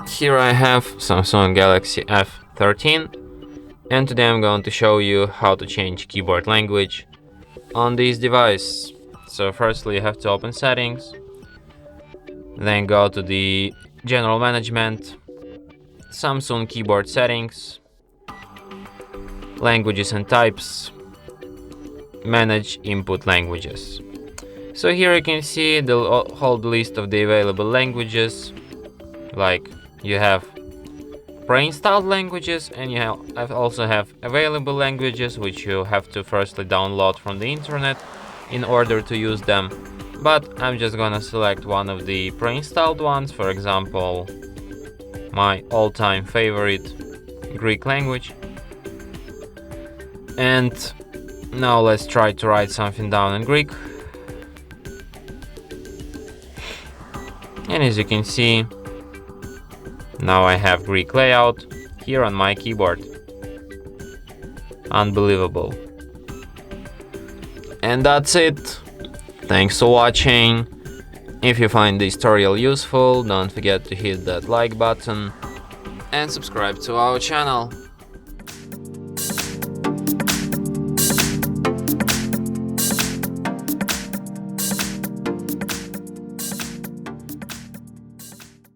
Here I have Samsung Galaxy F13, and today I'm going to show you how to change keyboard language on this device. So firstly you have to open settings, then go to the general management, Samsung keyboard settings, languages and types, manage input languages. So here you can see the whole list of the available languages. Like you have pre-installed languages, and you also have available languages which you have to firstly download from the internet in order to use them. But I'm just gonna select one of the pre-installed ones, for example my all-time favorite, Greek language. And now let's try to write something down in Greek. And as you can see, now I have Greek layout here on my keyboard. Unbelievable. And that's it. Thanks for watching. If you find this tutorial useful, don't forget to hit that like button and subscribe to our channel.